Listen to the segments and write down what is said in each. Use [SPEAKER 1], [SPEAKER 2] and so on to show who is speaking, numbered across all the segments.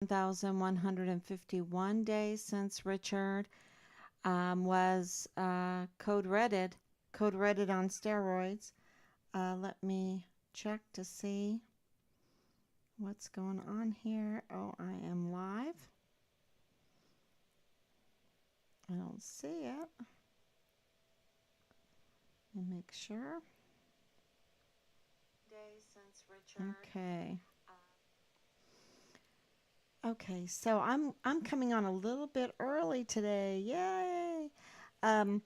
[SPEAKER 1] 1,151 days since Richard was code-redded on steroids. Let me check to see what's going on here. Oh, I am live. I don't see it. Let me make sure. Days since Richard. Okay. Okay, so I'm coming on a little bit early today. Yay! Um,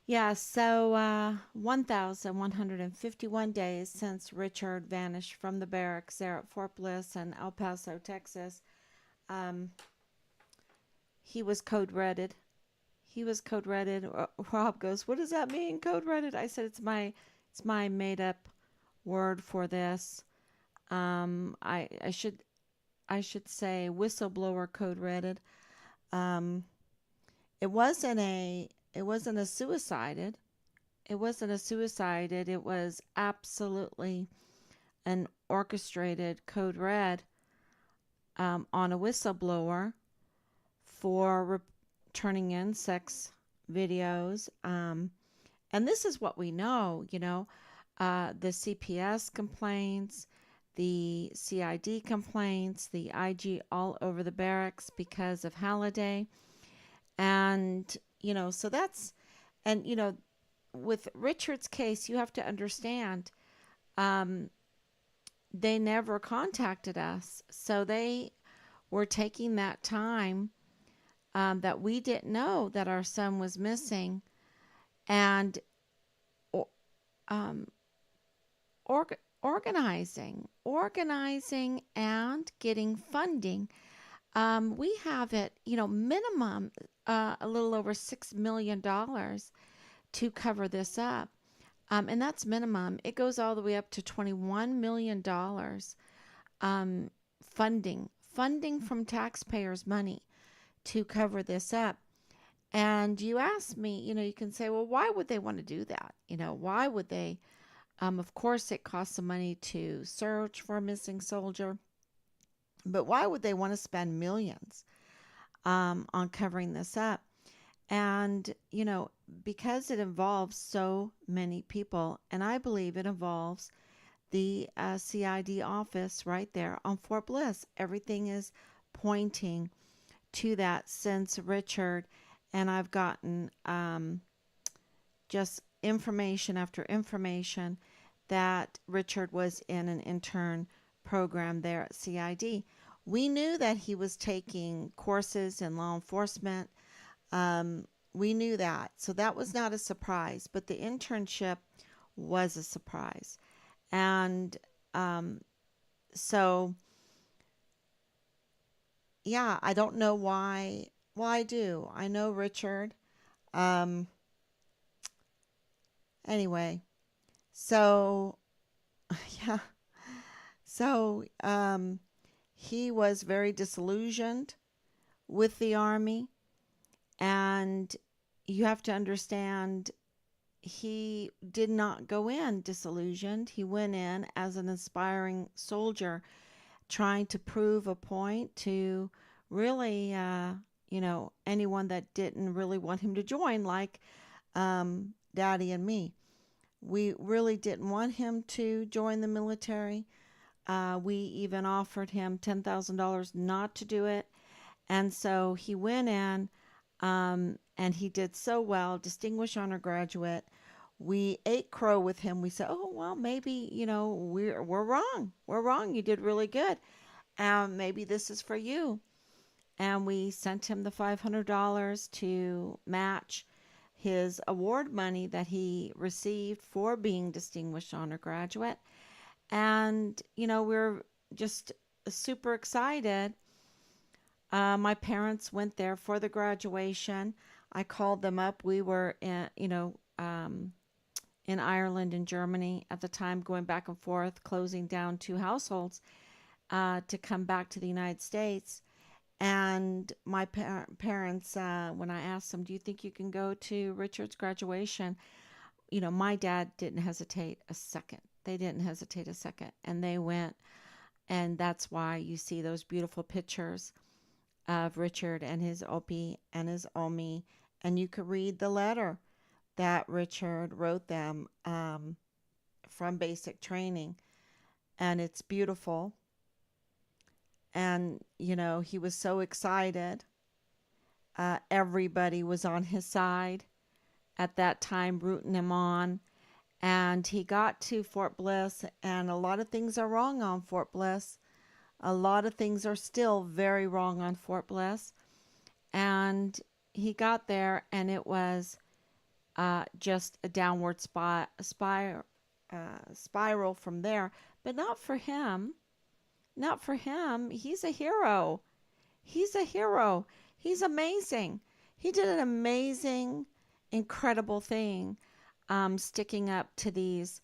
[SPEAKER 1] yeah, so 1,151 days since Richard vanished from the barracks there at Fort Bliss in El Paso, Texas. Um, he was code-redded. He was code-redded. Rob goes, "What does that mean, code-redded?" I said, "It's my made-up word for this. I should say whistleblower code-redded. Um, it wasn't a suicided. It wasn't a suicided. It was absolutely an orchestrated code red on a whistleblower for turning in sex videos. And this is what we know, the CPS complaints, the CID complaints, the IG all over the barracks because of Halliday. And, so that's, and, with Richard's case, you have to understand, um, they never contacted us. So they were taking that time that we didn't know that our son was missing and um, organizing and getting funding. We have it, minimum a little over $6 million to cover this up. And that's minimum. It goes all the way up to $21 million funding from taxpayers' money to cover this up. And you ask me, you can say, well, why would they want to do that? Why would they? Of course, it costs some money to search for a missing soldier, but why would they want to spend millions on covering this up? And, because it involves so many people, and I believe it involves the CID office right there on Fort Bliss. Everything is pointing to that since Richard, and I've gotten just information after information that Richard was in an intern program there at CID. We knew that he was taking courses in law enforcement. We knew that. So that was not a surprise, but the internship was a surprise. And so, yeah, I don't know why. Well, I do. I know Richard. Um, anyway, so, yeah. So, he was very disillusioned with the Army. And you have to understand, he did not go in disillusioned. He went in as an aspiring soldier, trying to prove a point to really, anyone that didn't really want him to join, like Daddy and me. We really didn't want him to join the military. We even offered him $10,000 not to do it. And so he went in, and he did so well, distinguished honor graduate. We ate crow with him. We said, "Oh well, maybe we're wrong. We're wrong. You did really good. Maybe this is for you." And we sent him the $500 to match his award money that he received for being distinguished honor graduate. And we're just super excited. My parents went there for the graduation. I called them up. We were in Ireland and Germany at the time, going back and forth, closing down two households to come back to the United States. And my parents, when I asked them, "Do you think you can go to Richard's graduation?" My dad didn't hesitate a second. They didn't hesitate a second. And they went. And that's why you see those beautiful pictures of Richard and his Opie and his Omi. And you could read the letter that Richard wrote them from basic training. And it's beautiful. And, he was so excited. Everybody was on his side at that time, rooting him on. And he got to Fort Bliss, and a lot of things are wrong on Fort Bliss. A lot of things are still very wrong on Fort Bliss. And he got there, and it was just a downward spiral from there. But not for him. Not for him. He's a hero. He's a hero. He's amazing. He did an amazing, incredible thing, sticking up to these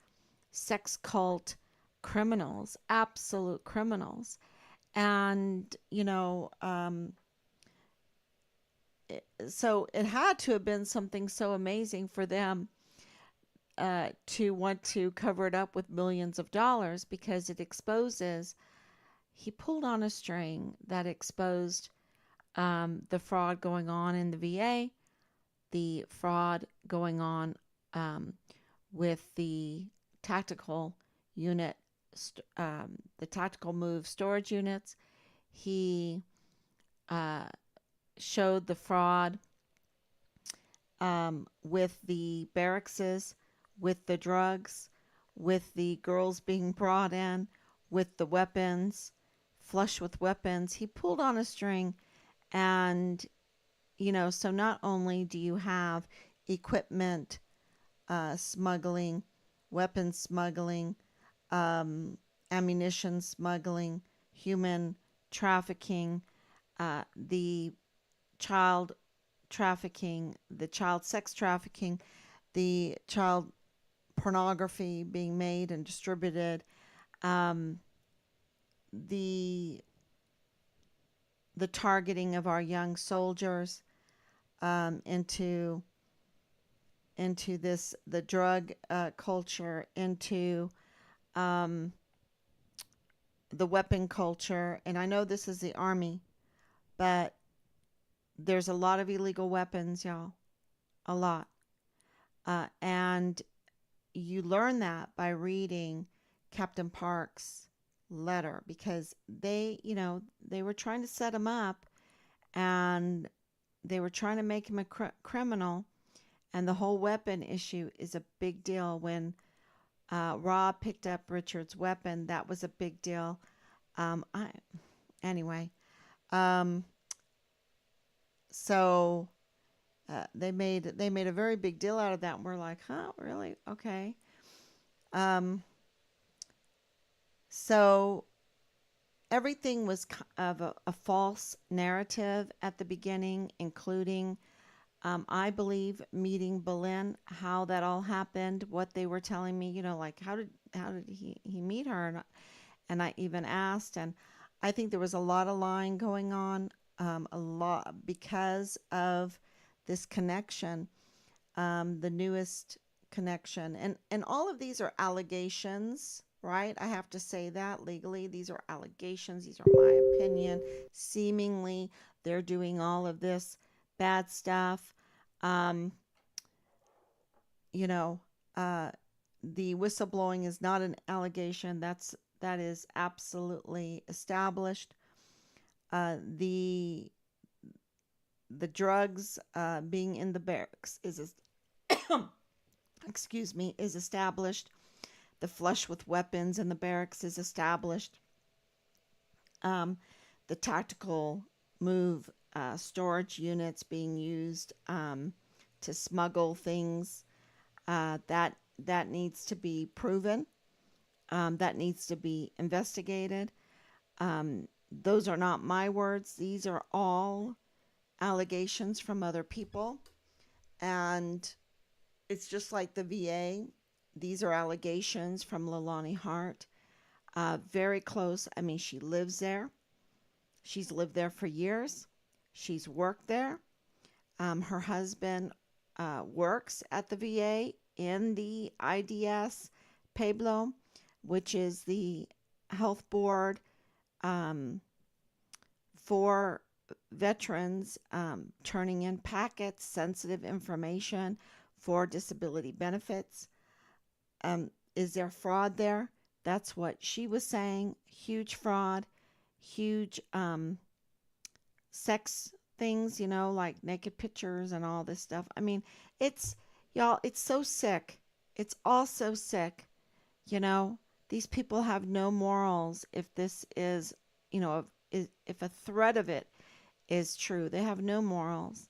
[SPEAKER 1] sex cult criminals, absolute criminals. And, so it had to have been something so amazing for them to want to cover it up with millions of dollars, because he pulled on a string that exposed the fraud going on in the VA, the fraud going on with the tactical unit, the tactical move storage units. He showed the fraud with the barrackses, with the drugs, with the girls being brought in, with the weapons, flush with weapons. He pulled on a string. And, so not only do you have equipment smuggling, weapons smuggling, ammunition smuggling, human trafficking, the child trafficking, the child sex trafficking, the child pornography being made and distributed, the targeting of our young soldiers into the drug culture, into the weapon culture. And I know this is the Army, but there's a lot of illegal weapons, y'all. A lot. And you learn that by reading Captain Park's letter, because they were trying to set him up, and they were trying to make him a criminal. And the whole weapon issue is a big deal. When Rob picked up Richard's weapon, that was a big deal. Anyway, so they made a very big deal out of that, and we're like, huh, really? Okay. So everything was of a false narrative at the beginning, including, I believe, meeting Boleyn, how that all happened, what they were telling me, like how did he meet her, and I even asked, and I think there was a lot of lying going on, a lot, because of this connection, the newest connection, and all of these are allegations. Right? I have to say that legally. These are allegations. These are my opinion. Seemingly, they're doing all of this bad stuff. The whistleblowing is not an allegation. That is absolutely established. The drugs being in the barracks is excuse me, is established. The flush with weapons in the barracks is established. The tactical move storage units being used to smuggle things, that needs to be proven. That needs to be investigated. Those are not my words. These are all allegations from other people. And it's just like the VA. These are allegations from Leilani Hart. Very close. I mean, she lives there. She's lived there for years. She's worked there. Her husband works at the VA in the IDES-PEBLo, which is the health board um, for veterans turning in packets, sensitive information for disability benefits. Is there fraud there? That's what she was saying. Huge fraud, huge sex things, like naked pictures and all this stuff. I mean, it's, y'all, it's so sick. It's all so sick. You know, these people have no morals if this is, if a threat of it is true. They have no morals.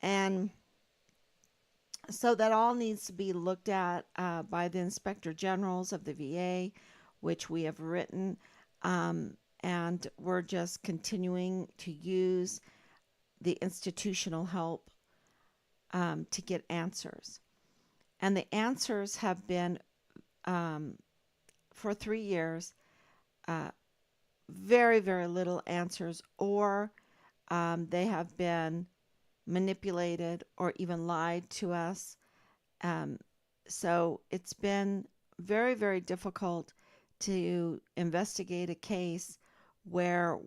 [SPEAKER 1] And so that all needs to be looked at by the inspector generals of the VA, which we have written. And we're just continuing to use the institutional help to get answers. And the answers have been, um, for 3 years, uh, very, very little answers, or they have been manipulated or even lied to us. Um, so it's been very, very difficult to investigate a case where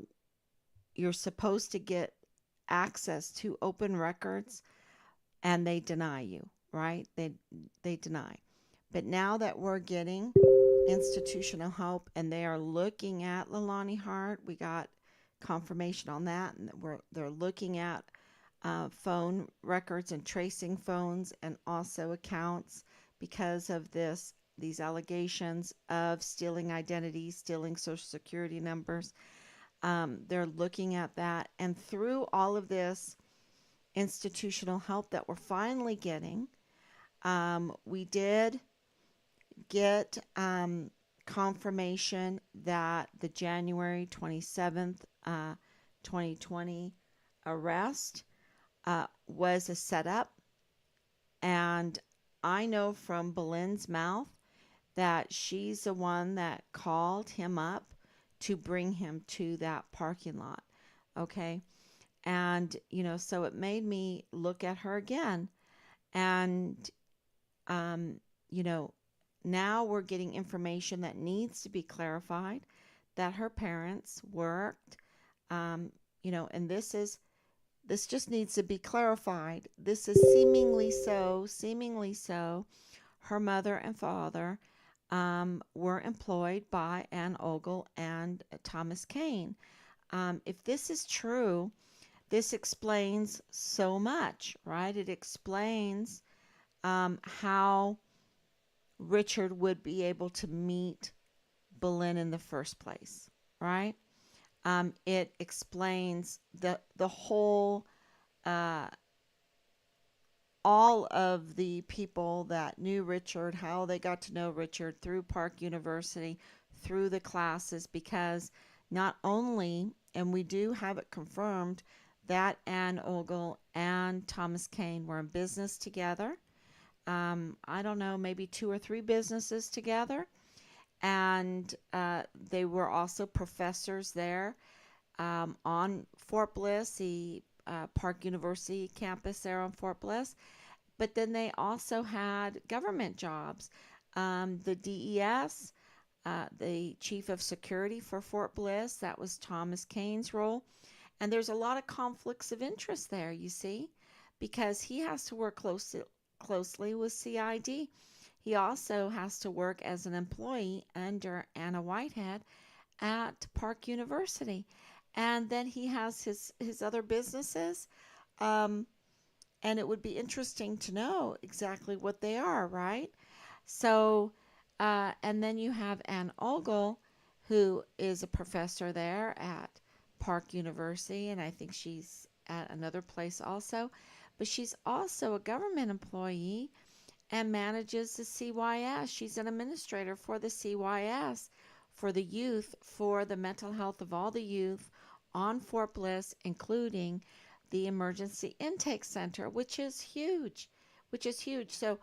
[SPEAKER 1] you're supposed to get access to open records and they deny you, right? They deny. But now that we're getting institutional help and they are looking at Leilani Hart, we got confirmation on that, and they're looking at phone records and tracing phones and also accounts because of these allegations of stealing identities, stealing social security numbers. They're looking at that, and through all of this institutional help that we're finally getting, we did get confirmation that the January 27th, 2020 arrest was a setup. And I know from Belinda's mouth that she's the one that called him up to bring him to that parking lot. Okay. And, so it made me look at her again. And, um, you know, now we're getting information that needs to be clarified, that her parents worked, um, and this just needs to be clarified. This is seemingly so. Her mother and father were employed by Ann Ogle and Thomas Kane. If this is true, this explains so much, right? It explains how Richard would be able to meet Boleyn in the first place, right? It explains the whole, uh, all of the people that knew Richard, how they got to know Richard through Park University, through the classes, because not only, and we do have it confirmed, that Ann Ogle and Thomas Kane were in business together. I don't know, maybe 2 or 3 businesses together. And they were also professors there on Fort Bliss, the Park University campus there on Fort Bliss. But then they also had government jobs. The DES, the chief of security for Fort Bliss, that was Thomas Kane's role. And there's a lot of conflicts of interest there, you see, because he has to work closely with CID. He also has to work as an employee under Anna Whitehead at Park University. And then he has his other businesses. Um, and it would be interesting to know exactly what they are, right? So, and then you have Ann Ogle, who is a professor there at Park University, and I think she's at another place also. But she's also a government employee and manages the CYS. She's an administrator for the CYS, for the youth, for the mental health of all the youth on Fort Bliss, including the emergency intake center, which is huge, So,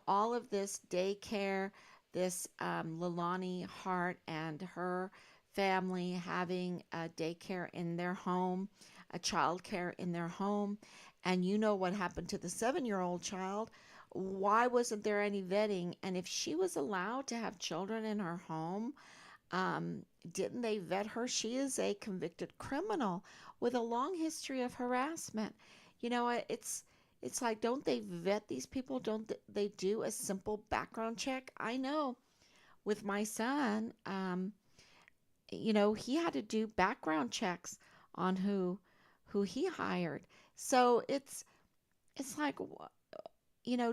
[SPEAKER 1] all of this daycare, this Leilani Hart and her family having a daycare in their home, a child care in their home. And you know what happened to the 7-year-old child. Why wasn't there any vetting? And if she was allowed to have children in her home, didn't they vet her? She is a convicted criminal with a long history of harassment. It's like, don't they vet these people? Don't they do a simple background check? I know with my son, he had to do background checks on who he hired. So it's like,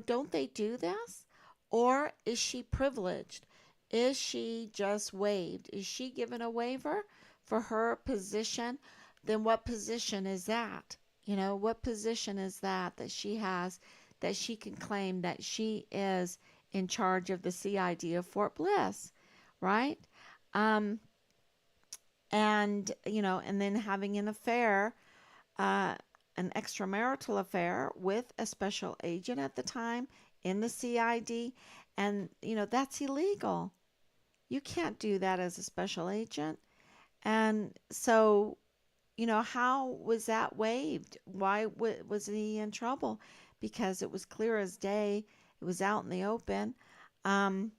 [SPEAKER 1] don't they do this? Or is she privileged? Is she just waived? Is she given a waiver for her position? Then what position is that? What position is that she has, that she can claim that she is in charge of the CID of Fort Bliss, right? Um, and then having an affair, uh, an extramarital affair with a special agent at the time in the CID, and that's illegal. You can't do that as a special agent. And so, how was that waived? Why was he in trouble? Because it was clear as day. It was out in the open. Um,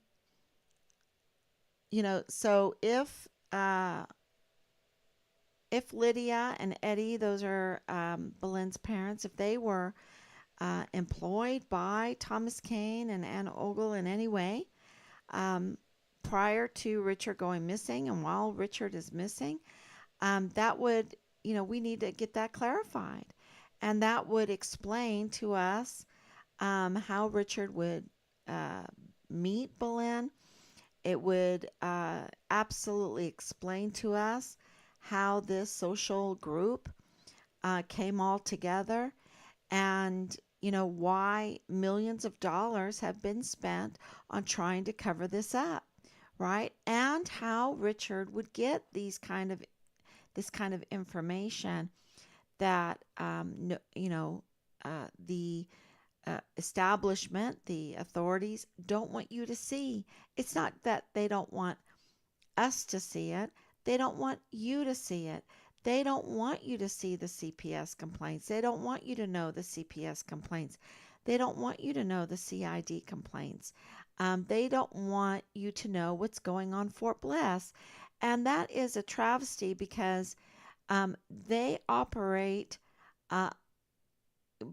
[SPEAKER 1] so if Lydia and Eddie, those are Boleyn's parents, if they were employed by Thomas Kane and Anna Ogle in any way um, prior to Richard going missing and while Richard is missing, that would, we need to get that clarified. And that would explain to us how Richard would uh, meet Boleyn. It would absolutely explain to us how this social group came all together, and why millions of dollars have been spent on trying to cover this up, right? And how Richard would get this kind of information that the establishment, the authorities don't want you to see. It's not that they don't want us to see it. They don't want you to see it. They don't want you to see the CPS complaints. They don't want you to know the CPS complaints. They don't want you to know the CID complaints. They don't want you to know what's going on Fort Bliss. And that is a travesty because they operate uh,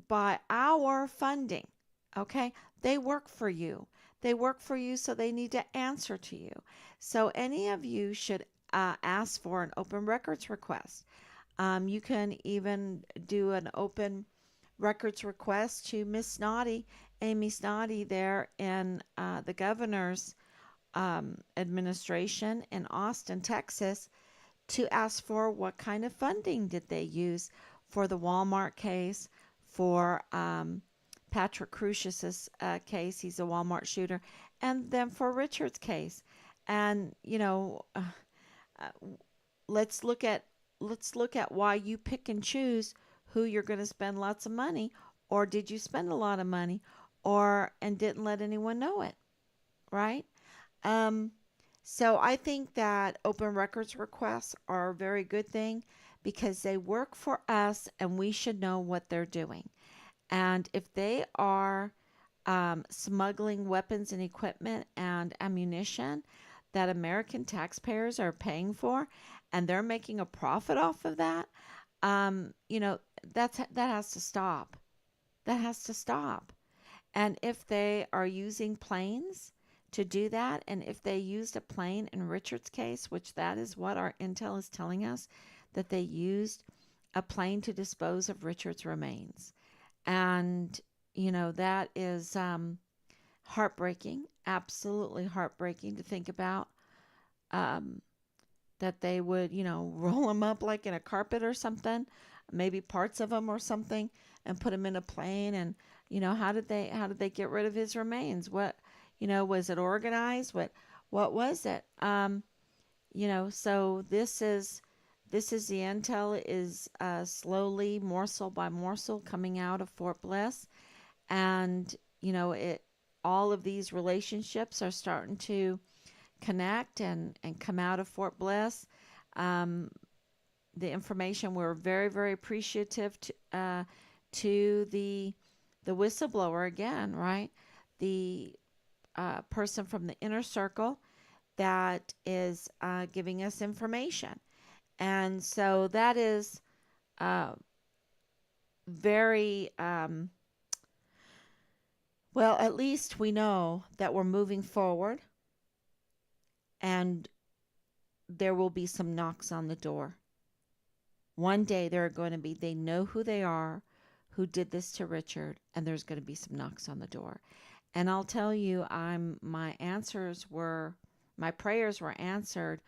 [SPEAKER 1] by our funding. Okay? They work for you. They work for you, so they need to answer to you. So any of you should ask for an open records request. You can even do an open records request to Miss Snoddy, Amy Snoddy, there in the governor's administration in Austin, Texas, to ask for what kind of funding did they use for the Walmart case, for Patrick Crucius's case. He's a Walmart shooter, and then for Richard's case. And uh, let's look at why you pick and choose who you're going to spend lots of money, or did you spend a lot of money, or and didn't let anyone know it, right? Um, so I think that open records requests are a very good thing because they work for us and we should know what they're doing. And if they are smuggling weapons and equipment and ammunition that American taxpayers are paying for, and they're making a profit off of that, um, you know, that has to stop. That has to stop. And if they are using planes to do that, and if they used a plane in Richard's case, which that is what our intel is telling us, that they used a plane to dispose of Richard's remains. And, that is heartbreaking, absolutely heartbreaking to think about. Um, that they would, roll them up like in a carpet or something, maybe parts of them or something, and put them in a plane. And how did they get rid of his remains? What, was it organized? What was it? So this is the intel is slowly, morsel by morsel, coming out of Fort Bliss, and it all of these relationships are starting to connect and come out of Fort Bliss. Um, the information, we're very, very appreciative to the whistleblower again, right? The person from the inner circle that is giving us information. And so that is uh, very, well, at least we know that we're moving forward and there will be some knocks on the door. One day there are going to be, they know who they are, who did this to Richard, and there's going to be some knocks on the door. And I'll tell you, my prayers were answered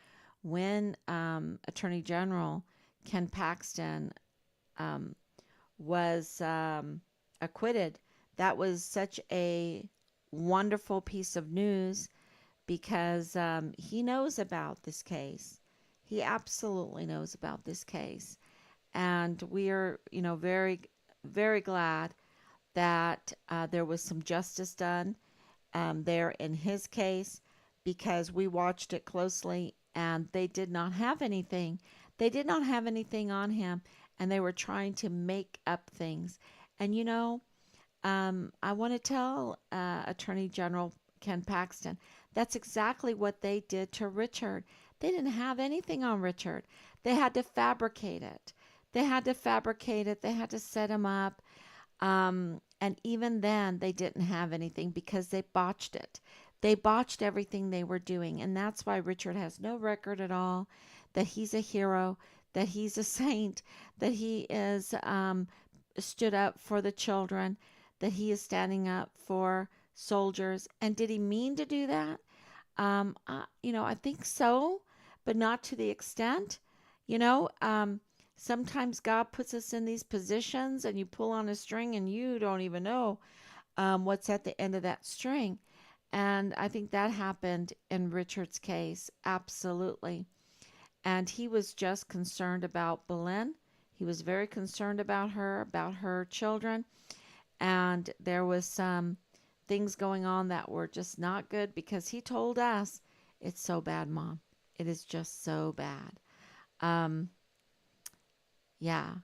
[SPEAKER 1] when Attorney General Ken Paxton um, was acquitted. That was such a wonderful piece of news because he knows about this case. He absolutely knows about this case. And we are, very, very glad that there was some justice done there in his case because we watched it closely and they did not have anything. They did not have anything on him and they were trying to make up things. And I want to tell Attorney General Ken Paxton that's exactly what they did to Richard. They didn't have anything on Richard. They had to fabricate it. They had to fabricate it. They had to set him up. And even then, they didn't have anything because they botched it. They botched everything they were doing. And that's why Richard has no record at all, that he's a hero, that he's a saint, that he is stood up for the children, that he is standing up for soldiers. And did he mean to do that? I think so, but not to the extent. You know, um, Sometimes God puts us in these positions and you pull on a string and you don't even know what's at the end of that string. And I think that happened in Richard's case, absolutely. And he was just concerned about Belen. He was very concerned about her children. And there was some things going on that were just not good because he told us, it's so bad, Mom. It is just so bad. Um, yeah.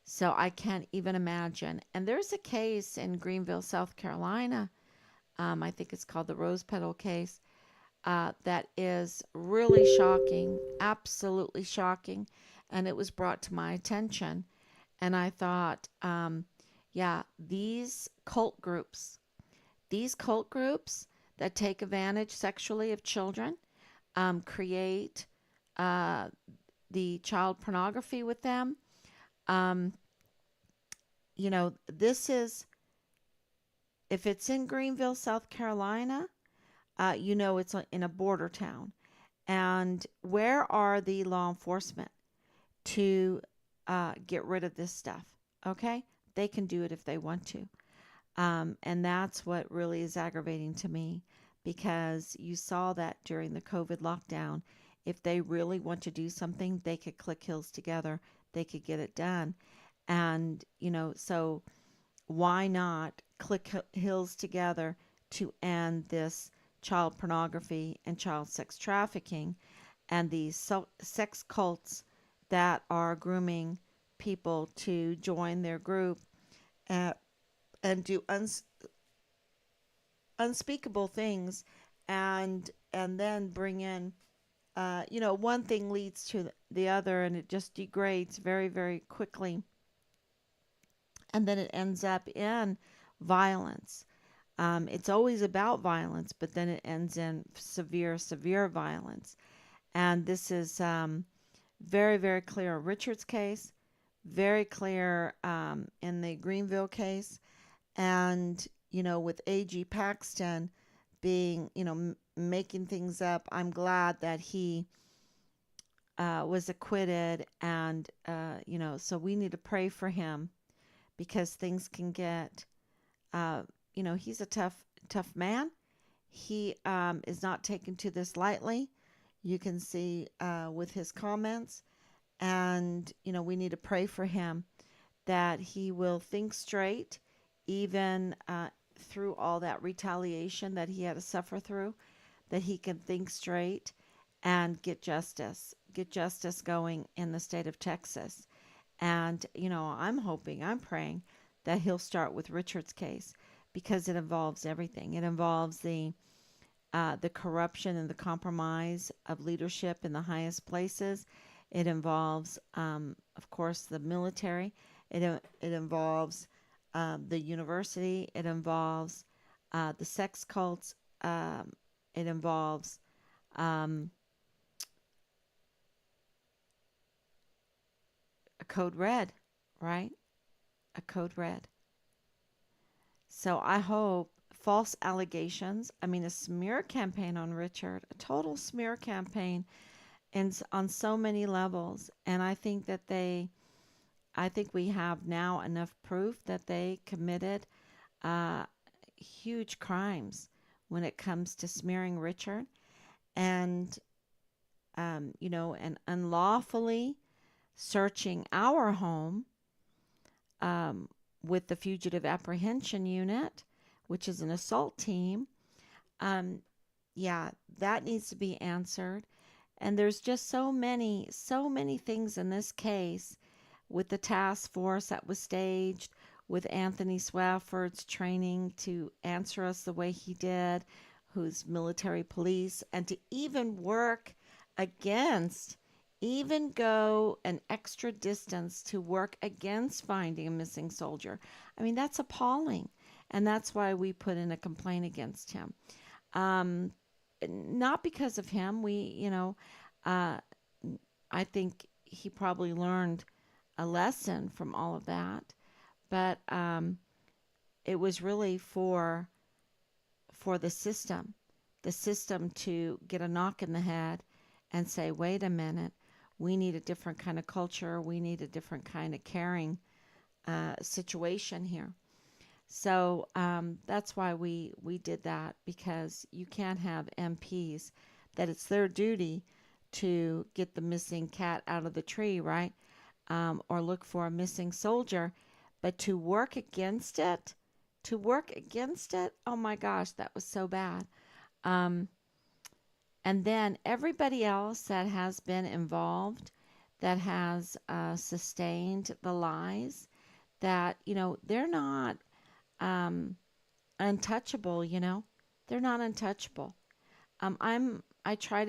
[SPEAKER 1] So I can't even imagine. And there's a case in Greenville, South Carolina. I think it's called the Rose Petal case. That is really shocking, absolutely shocking. And it was brought to my attention. And I thought, yeah, these cult groups that take advantage sexually of children, create uh, the child pornography with them. Um, this is, if it's in Greenville, South Carolina, it's in a border town. And where are the law enforcement to get rid of this stuff? Okay? They can do it if they want to. And that's what really is aggravating to me because you saw that during the COVID lockdown. If they really want to do something, they could click heels together, they could get it done. And, so why not click heels together to end this child pornography and child sex trafficking and these sex cults that are grooming people to join their group uh, and do unspeakable things and then bring in one thing leads to the other and it just degrades very, very quickly and then it ends up in violence. It's always about violence, but then it ends in severe, severe violence. And this is very, very clear in Richard's case, very clear in the Greenville case, and with A.G. Paxton being, making things up. I'm glad that he was acquitted, and so we need to pray for him because things can get. He's a tough man. He is not taken to this lightly. You can see with his comments, and we need to pray for him that he will think straight, even through all that retaliation that he had to suffer through, that he can think straight and get justice going in the state of Texas. And, I'm praying that he'll start with Richard's case because it involves everything. It involves the the corruption and the compromise of leadership in the highest places. It involves, of course, the military. It involves the university. It involves the sex cults. It involves um, a code red, right? A code red. So I hope false allegations, I mean, a smear campaign on Richard, a total smear campaign and on so many levels. And I think we have now enough proof that they committed uh, huge crimes when it comes to smearing Richard and, and unlawfully searching our home um, with the Fugitive Apprehension Unit, which is an assault team. Um, yeah, that needs to be answered. And there's just so many things in this case with the task force that was staged, with Anthony Swafford's training to answer us the way he did, who's military police, and to even work against, even go an extra distance to work against finding a missing soldier. I mean, that's appalling. And that's why we put in a complaint against him. Um, Not because of him. Uh, I think he probably learned a lesson from all of that, but it was really for the system to get a knock in the head and say, wait a minute, we need a different kind of culture, we need a different kind of caring situation here. So that's why we did that, because you can't have MPs that it's their duty to get the missing cat out of the tree, right? Or look for a missing soldier, but to work against it, oh my gosh, that was so bad. Um, and then everybody else that has been involved, that has sustained the lies, that, they're not um, untouchable, they're not untouchable. I try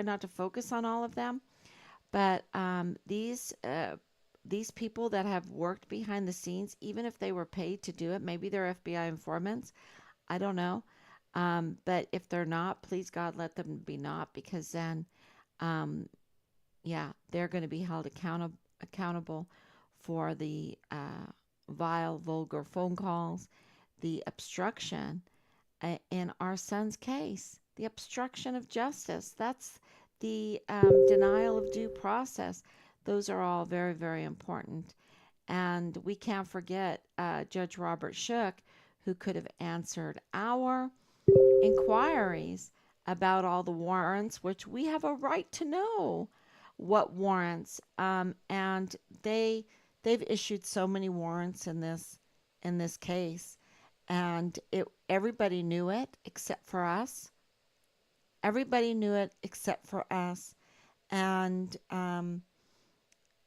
[SPEAKER 1] not to focus on all of them, but these people that have worked behind the scenes, even if they were paid to do it, maybe they're FBI informants, I don't know. But if they're not, please God, let them be not, because then, um, yeah, they're going to be held accountable for the vile, vulgar phone calls, the obstruction in our son's case, the obstruction of justice. That's the denial of due process. Those are all very, very important. And we can't forget Judge Robert Shook, who could have answered our inquiries about all the warrants, which we have a right to know what warrants. And they've issued so many warrants in this case, and everybody knew it except for us. Everybody knew it except for us, and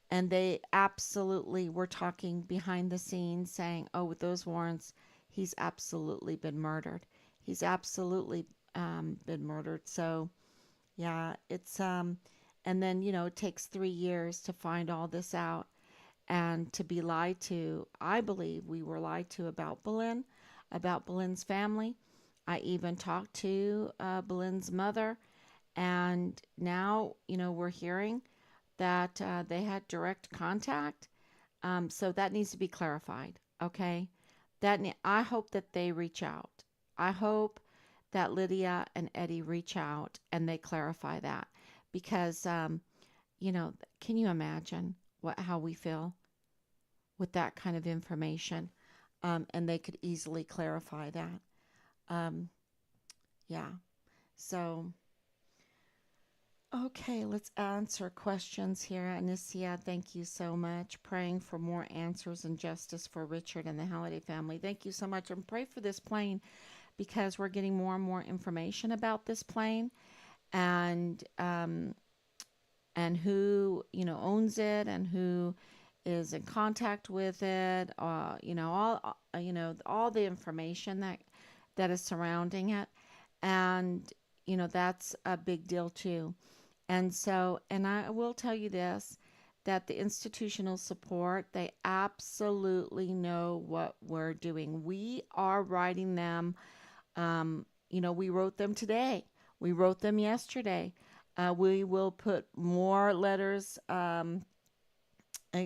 [SPEAKER 1] they absolutely were talking behind the scenes, saying, "Oh, with those warrants, he's absolutely been murdered. He's absolutely been murdered." So yeah, it's and then it takes 3 years to find all this out and to be lied to. I believe we were lied to about Belin's family. I even talked to Belin's mother, and now, we're hearing that they had direct contact. So that needs to be clarified, okay? I hope that they reach out. I hope that Lydia and Eddie reach out and they clarify that, because, can you imagine how we feel with that kind of information? And they could easily clarify that. Um, yeah. So, okay, let's answer questions here. Anicia, thank you so much. Praying for more answers and justice for Richard and the Halliday family. Thank you so much. And pray for this plane, because we're getting more and more information about this plane, and who owns it, and who is in contact with it. All the information that is surrounding it. And, that's a big deal too. And so, and I will tell you this, that the institutional support, they absolutely know what we're doing. We are writing them. We wrote them today. We wrote them yesterday. We will put more letters, and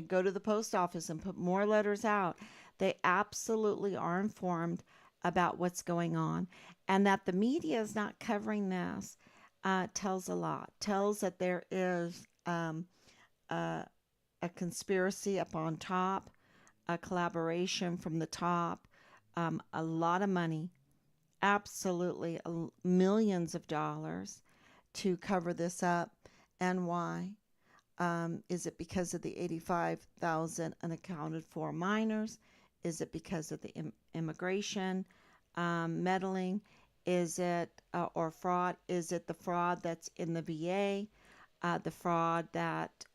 [SPEAKER 1] go to the post office and put more letters out. They absolutely are informed about what's going on. And that the media is not covering this tells a lot. Tells that there is a, a conspiracy up on top, a collaboration from the top, a lot of money, absolutely millions of dollars to cover this up. And why? Is it because of the 85,000 unaccounted for minors? Is it because of the immigration meddling? Is it, or fraud? Is it the fraud that's in the VA? The fraud that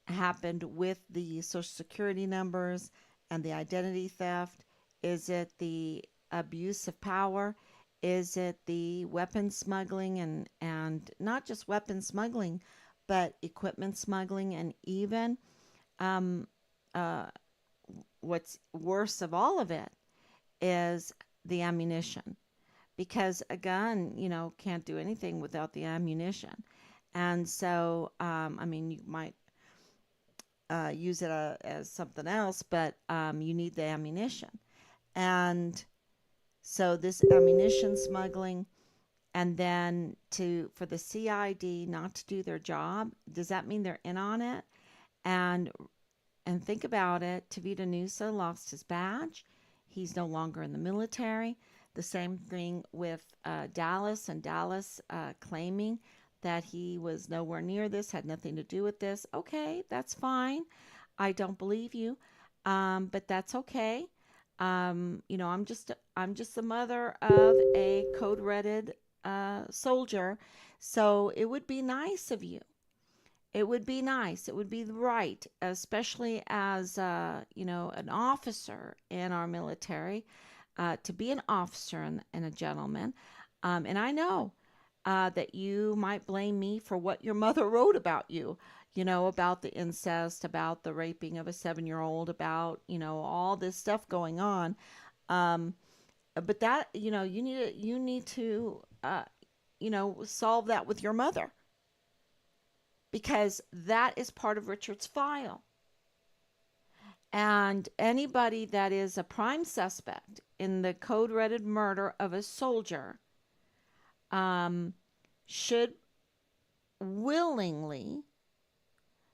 [SPEAKER 1] happened with the Social Security numbers and the identity theft? Is it the abuse of power? Is it the weapon smuggling, and not just weapon smuggling, but equipment smuggling, and even um, uh, what's worse of all of it is the ammunition. Because a gun, can't do anything without the ammunition. And so, I mean, you might use it as something else, but you need the ammunition. And so this ammunition smuggling, and then to for the CID not to do their job, does that mean they're in on it? And and think about it, Tavita Nusa lost his badge. He's no longer in the military. The same thing with Dallas, and Dallas claiming that he was nowhere near this, had nothing to do with this. Okay, that's fine. I don't believe you, but that's okay. I'm just the mother of a code-reded soldier, so it would be nice of you. It would be nice. It would be right, especially as an officer in our military, to be an officer and a gentleman. And I know that you might blame me for what your mother wrote about you. About the incest, about the raping of a 7-year-old, about all this stuff going on. Um, but that you need to solve that with your mother, because that is part of Richard's file. And anybody that is a prime suspect in the code reded murder of a soldier um, should willingly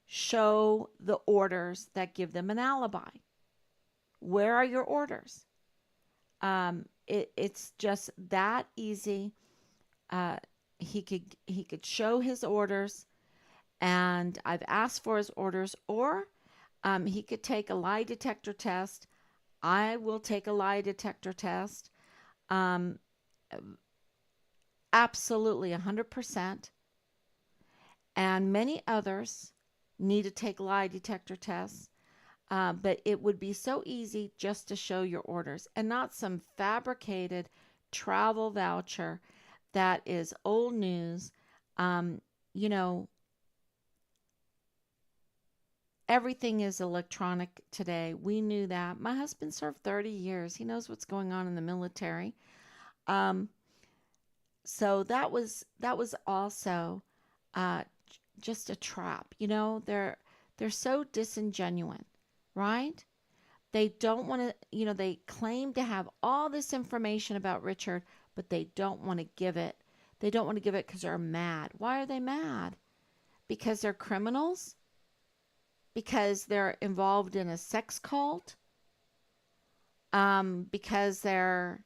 [SPEAKER 1] show the orders that give them an alibi. Where are your orders? It's just that easy. Uh, he could show his orders, and I've asked for his orders, or he could take a lie detector test. I will take a lie detector test. Um, Absolutely 100%. And many others need to take lie detector tests. But it would be so easy just to show your orders, and not some fabricated travel voucher that is old news. Um, you know, Everything is electronic today. We knew that. My husband served 30 years. He knows what's going on in the military. Um, so that was also uh, just a trap. They're so disingenuous, right? They don't want to, they claim to have all this information about Richard, but they don't want to give it. They don't want to give it because they're mad. Why are they mad? Because they're criminals? Because they're involved in a sex cult? Because they're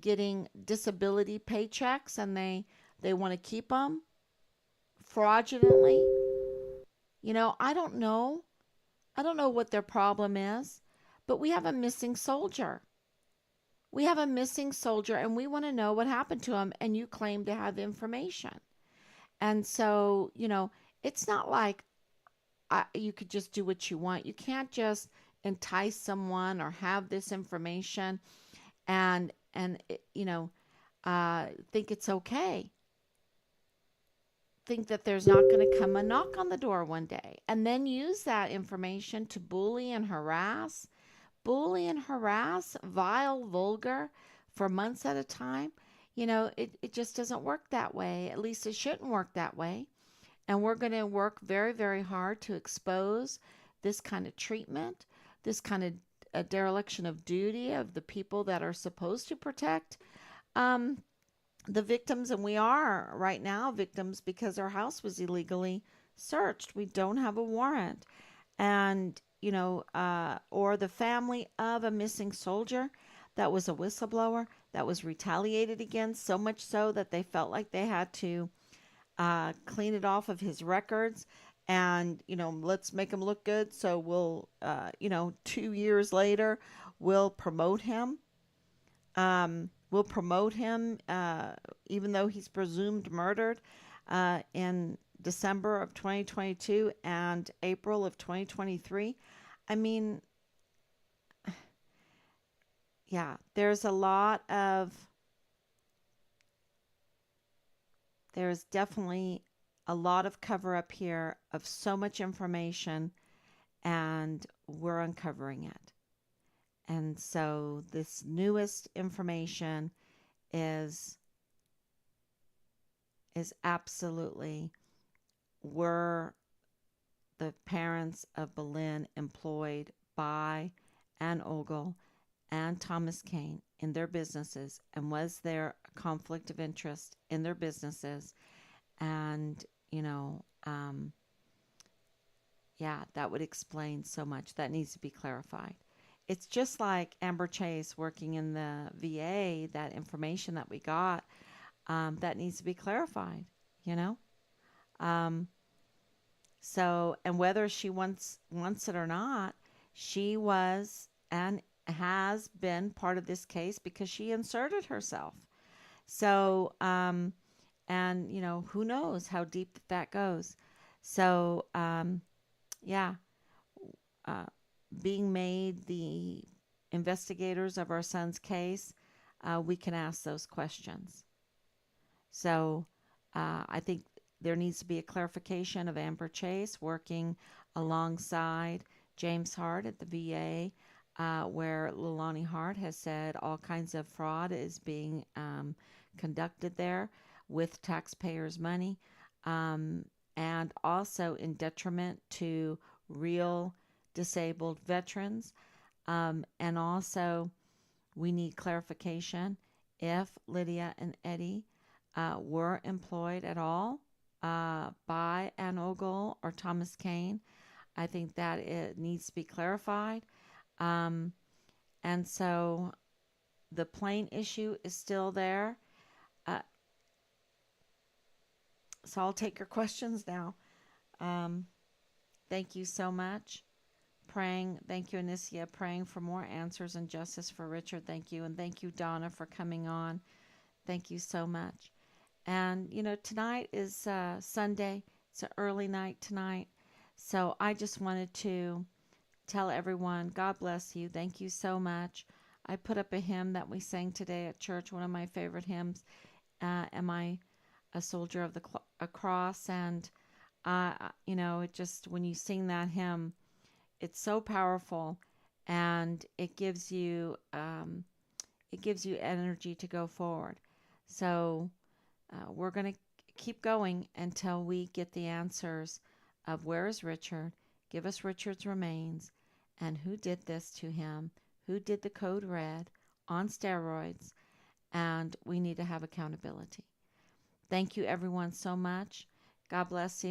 [SPEAKER 1] getting disability paychecks, and they want to keep them fraudulently? I don't know. I don't know what their problem is, but we have a missing soldier. We have a missing soldier, and we want to know what happened to him, and you claim to have information. And so, it's not like you could just do what you want. You can't just entice someone or have this information and and think it's okay, think that there's not going to come a knock on the door one day, and then use that information to bully and harass, vile, vulgar, for months at a time. It just doesn't work that way. At least it shouldn't work that way. And we're going to work very, very hard to expose this kind of treatment, this kind of dereliction of duty of the people that are supposed to protect um, the victims. And we are right now victims because our house was illegally searched. We don't have a warrant. And, or the family of a missing soldier that was a whistleblower that was retaliated against, so much so that they felt like they had to clean it off of his records. And, let's make him look good. So we'll, 2 years later, we'll promote him. Even though he's presumed murdered in December of 2022 and April of 2023. I mean, yeah, there's definitely a lot of cover up here of so much information, and we're uncovering it. And so this newest information is absolutely, were the parents of Boleyn employed by Anne Ogle and Thomas Kane in their businesses, and was there a conflict of interest in their businesses? And yeah, that would explain so much. That needs to be clarified. It's just like Amber Chase working in the VA, that information that we got, that needs to be clarified, you know? Um, so, and whether she wants it or not, she was and has been part of this case because she inserted herself. So, and who knows how deep that goes. So, yeah, uh, being made the investigators of our son's case, we can ask those questions. So I think there needs to be a clarification of Amber Chase working alongside James Hart at the VA, where Leilani Hart has said all kinds of fraud is being conducted there with taxpayers' money, and also in detriment to real disabled veterans. And also, we need clarification if Lydia and Eddie were employed at all by Anne Ogle or Thomas Kane. I think that it needs to be clarified. Um, and so the plane issue is still there. Uh, so I'll take your questions now. Um, thank you so much. Thank you, Anicia, praying for more answers and justice for Richard. Thank you. And thank you, Donna, for coming on. Thank you so much. And, tonight is Sunday. It's an early night tonight. So I just wanted to tell everyone, God bless you. Thank you so much. I put up a hymn that we sang today at church, one of my favorite hymns, Am I a Soldier of the Cross? And, it just, when you sing that hymn, it's so powerful, and it gives you energy to go forward. So we're going to keep going until we get the answers of where is Richard, give us Richard's remains, and who did this to him, who did the code red on steroids, and we need to have accountability. Thank you, everyone, so much. God bless you.